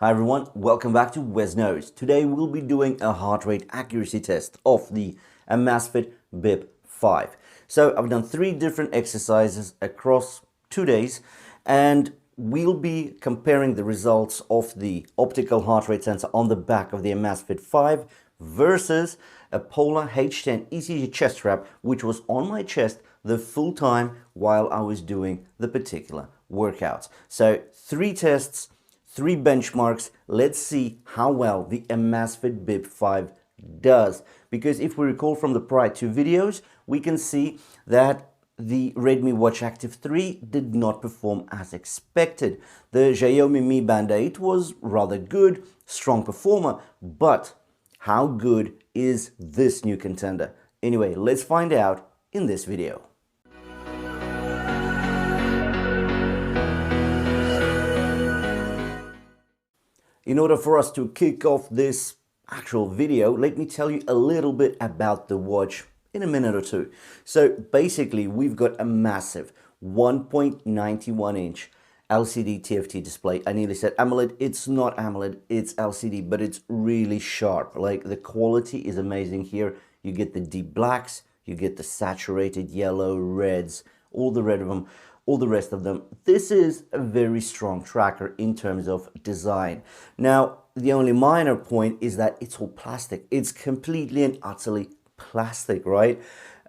Hi everyone, welcome back to WesKnows. Today we'll be doing a heart rate accuracy test of the Amazfit Bip 5. So I've done 3 different exercises across 2 days and we'll be comparing the results of the optical heart rate sensor on the back of the Amazfit 5 versus a Polar H10 ECG chest strap which was on my chest the full time while I was doing the particular workouts. So 3 tests, 3 benchmarks. Let's see how well the Amazfit Bip 5 does. Because if we recall from the prior 2 videos, we can see that the Redmi Watch Active 3 did not perform as expected. The Xiaomi Mi Band 8 was rather good, strong performer, but how good is this new contender? Anyway, let's find out in this video. In order for us to kick off this actual video, let me tell you a little bit about the watch in a minute or two. So basically, we've got a massive 1.91-inch LCD TFT display. I nearly said AMOLED. It's not AMOLED, it's LCD, but it's really sharp. Like, the quality is amazing here. You get the deep blacks, you get the saturated yellow, reds, all the red of them, all the rest of them. This is a very strong tracker in terms of design. Now, the only minor point is that it's all plastic. It's completely and utterly plastic, right?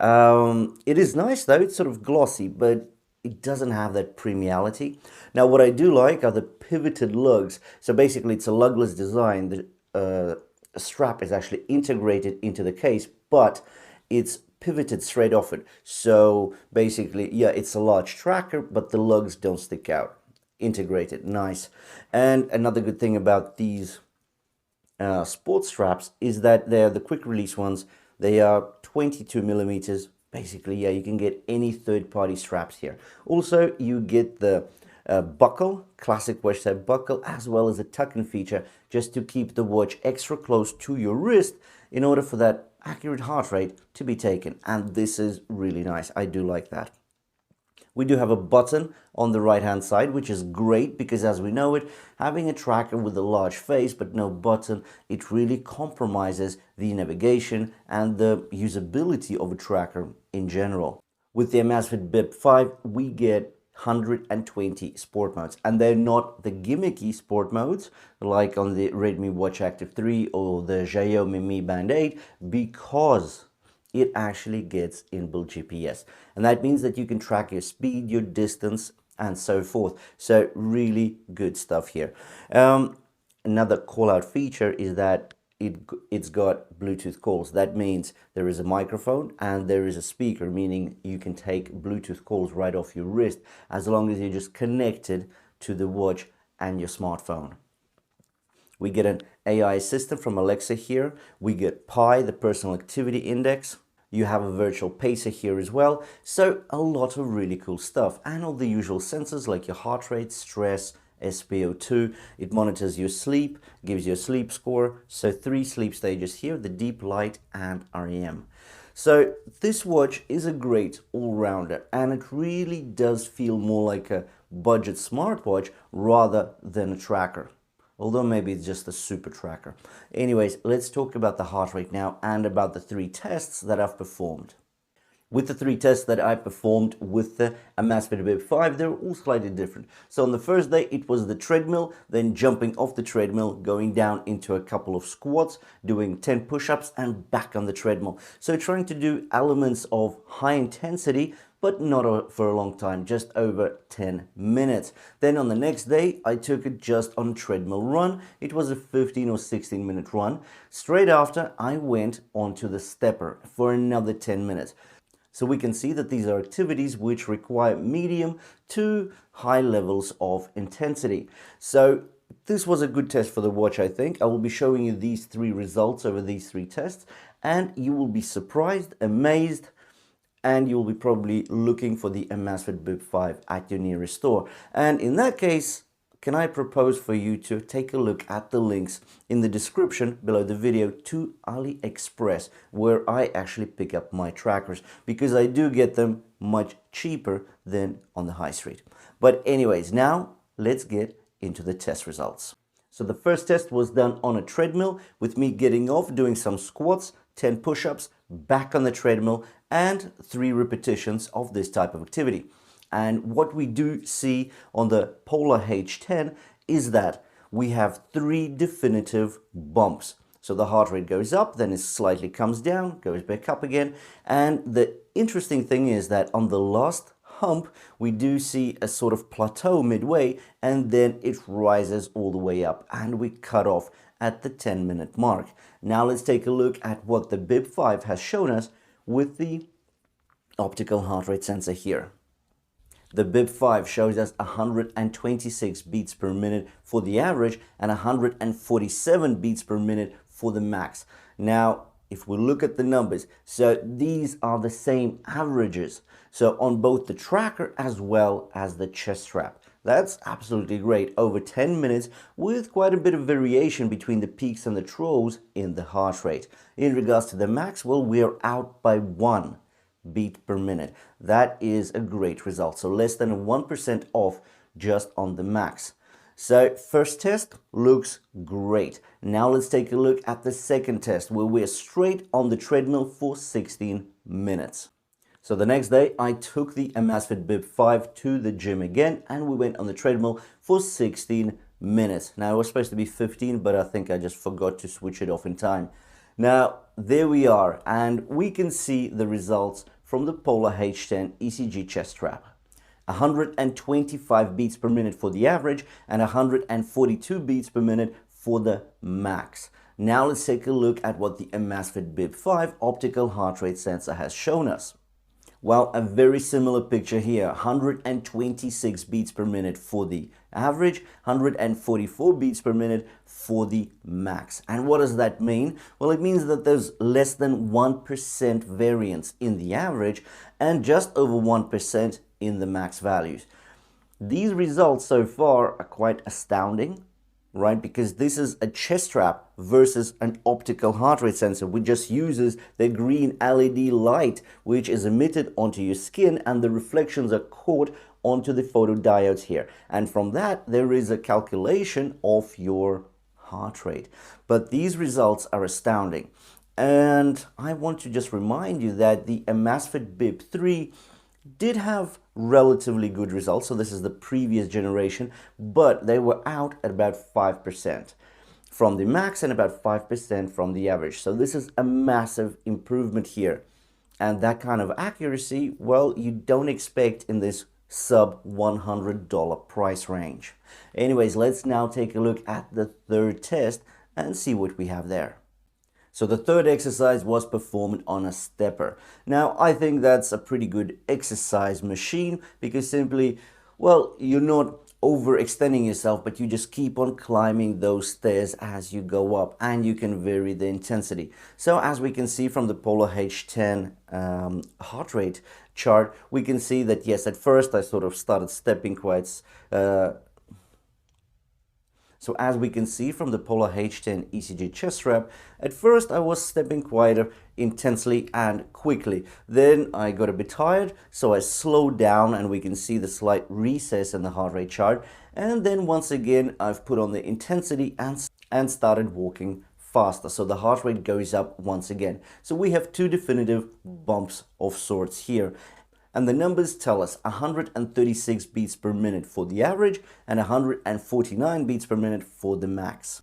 It is nice though, it's sort of glossy, but it doesn't have that premiality. Now, what I do like are the pivoted lugs. So basically, it's a lugless design. The strap is actually integrated into the case, but it's pivoted straight off it. So basically, yeah, it's a large tracker, but the lugs don't stick out. Integrated, nice. And another good thing about these sports straps is that they're the quick release ones. They are 22 millimeters. Basically, yeah, you can get any third-party straps here. Also, you get the buckle, classic watch type buckle, as well as a tuck-in feature just to keep the watch extra close to your wrist in order for that accurate heart rate to be taken. And this is really nice. I do like that. We do have a button on the right hand side, which is great because, as we know it, having a tracker with a large face but no button, it really compromises the navigation and the usability of a tracker in general. With the Amazfit Bip 5, we get 120 sport modes, and they're not the gimmicky sport modes like on the Redmi Watch Active 3 or the Xiaomi Mi Band 8, because it actually gets inbuilt GPS, and that means that you can track your speed, your distance, and so forth. So really good stuff here. Another call out feature is that it's got Bluetooth calls. That means there is a microphone and there is a speaker, meaning you can take Bluetooth calls right off your wrist as long as you're just connected to the watch and your smartphone. We get an AI assistant from Alexa here. We get Pi, the personal activity index. You have a virtual pacer here as well. So a lot of really cool stuff. And all the usual sensors like your heart rate, stress, SpO2. It monitors your sleep, gives you a sleep score. So 3 sleep stages here, the deep, light, and REM. So this watch is a great all-rounder, and it really does feel more like a budget smartwatch rather than a tracker. Although maybe it's just a super tracker. Anyways, let's talk about the heart rate now and about the 3 tests that I've performed. With the 3 tests that I performed with the Amazfit Bip 5, they're all slightly different. So on the first day, it was the treadmill, then jumping off the treadmill, going down into a couple of squats, doing 10 push-ups and back on the treadmill. So trying to do elements of high intensity, but not for a long time, just over 10 minutes. Then on the next day, I took it just on treadmill run. It was a 15 or 16 minute run. Straight after, I went onto the stepper for another 10 minutes. So we can see that these are activities which require medium to high levels of intensity. So this was a good test for the watch, I think. I will be showing you these 3 results over these 3 tests, and you will be surprised, amazed, and you'll be probably looking for the Amazfit Bip 5 at your nearest store. And in that case, can I propose for you to take a look at the links in the description below the video to AliExpress, where I actually pick up my trackers, because I do get them much cheaper than on the high street. But anyways, now let's get into the test results. So the first test was done on a treadmill with me getting off, doing some squats, 10 push-ups, back on the treadmill, and 3 repetitions of this type of activity. And what we do see on the Polar H10 is that we have 3 definitive bumps. So the heart rate goes up, then it slightly comes down, goes back up again. And the interesting thing is that on the last hump, we do see a sort of plateau midway, and then it rises all the way up, and we cut off at the 10-minute mark. Now let's take a look at what the Bip 5 has shown us with the optical heart rate sensor here. The Bip 5 shows us 126 beats per minute for the average and 147 beats per minute for the max. Now, if we look at the numbers, so these are the same averages. So on both the tracker as well as the chest strap. That's absolutely great. Over 10 minutes with quite a bit of variation between the peaks and the troughs in the heart rate. In regards to the max, well, we're out by 1 beat per minute. That is a great result. So less than 1% off just on the max. So first test looks great. Now let's take a look at the second test where we're straight on the treadmill for 16 minutes. So the next day I took the Amazfit Bip 5 to the gym again and we went on the treadmill for 16 minutes. Now it was supposed to be 15, but I think I just forgot to switch it off in time. Now there we are, and we can see the results from the Polar H10 ECG chest strap. 125 beats per minute for the average and 142 beats per minute for the max. Now let's take a look at what the Amazfit Bip 5 optical heart rate sensor has shown us. Well, a very similar picture here. 126 beats per minute for the average, 144 beats per minute for the max. And what does that mean? Well, it means that there's less than 1% variance in the average and just over 1% in the max values. These results so far are quite astounding, right? Because this is a chest strap versus an optical heart rate sensor, which just uses the green LED light, which is emitted onto your skin, and the reflections are caught onto the photodiodes here. And from that, there is a calculation of your heart rate. But these results are astounding. And I want to just remind you that the Amazfit Bip 3 did have relatively good results. So this is the previous generation, but they were out at about 5% from the max and about 5% from the average. So this is a massive improvement here. And that kind of accuracy, well, you don't expect in this sub $100 price range. Anyways, let's now take a look at the third test and see what we have there. So the third exercise was performed on a stepper. Now, I think that's a pretty good exercise machine because simply, well, you're not overextending yourself, but you just keep on climbing those stairs as you go up, and you can vary the intensity. So as we can see from the Polar H10 heart rate chart, we can see that yes, at first I sort of started stepping quite So as we can see from the Polar H10 ECG chest strap, at first I was stepping quite intensely and quickly. Then I got a bit tired, so I slowed down, and we can see the slight recess in the heart rate chart. And then once again, I've put on the intensity and started walking faster. So the heart rate goes up once again. So we have 2 definitive bumps of sorts here. And the numbers tell us 136 beats per minute for the average and 149 beats per minute for the max.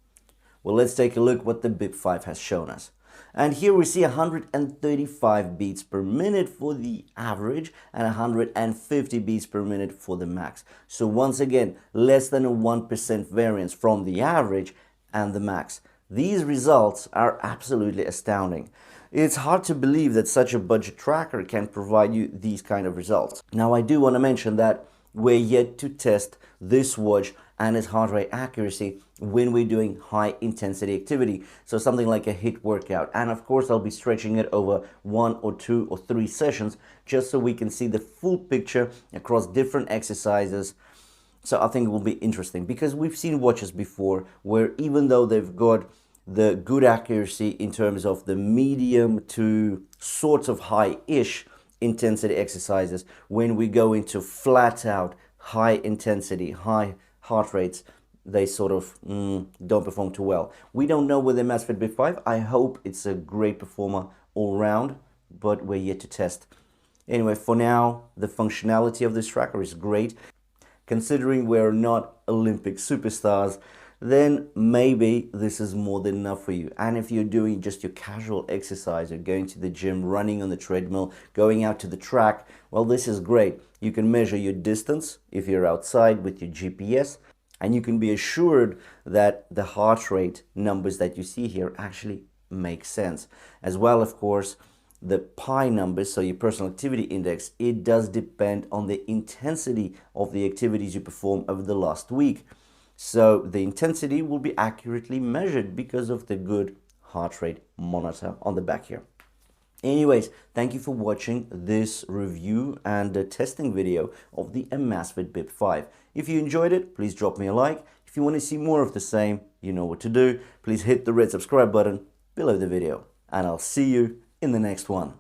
Well, let's take a look what the Bip 5 has shown us. And here we see 135 beats per minute for the average and 150 beats per minute for the max. So once again, less than a 1% variance from the average and the max. These results are absolutely astounding. It's hard to believe that such a budget tracker can provide you these kind of results. Now, I do want to mention that we're yet to test this watch and its heart rate accuracy when we're doing high intensity activity. So something like a HIIT workout. And of course, I'll be stretching it over 1 or 2 or 3 sessions just so we can see the full picture across different exercises. So I think it will be interesting because we've seen watches before where even though they've got the good accuracy in terms of the medium to sorts of high-ish intensity exercises, when we go into flat out high intensity, high heart rates, they sort of don't perform too well. We don't know with the Amazfit Bip 5. I hope it's a great performer all round, but we're yet to test. Anyway, for now, the functionality of this tracker is great. Considering we're not Olympic superstars, then maybe this is more than enough for you. And if you're doing just your casual exercise, or going to the gym, running on the treadmill, going out to the track, well, this is great. You can measure your distance if you're outside with your GPS, and you can be assured that the heart rate numbers that you see here actually make sense. As well, of course, the pi numbers, so your personal activity index, it does depend on the intensity of the activities you perform over the last week. So the intensity will be accurately measured because of the good heart rate monitor on the back here. Anyways, thank you for watching this review and testing video of the Amazfit Bip 5. If you enjoyed it, please drop me a like. If you want to see more of the same, you know what to do. Please hit the red subscribe button below the video. And I'll see you in the next one.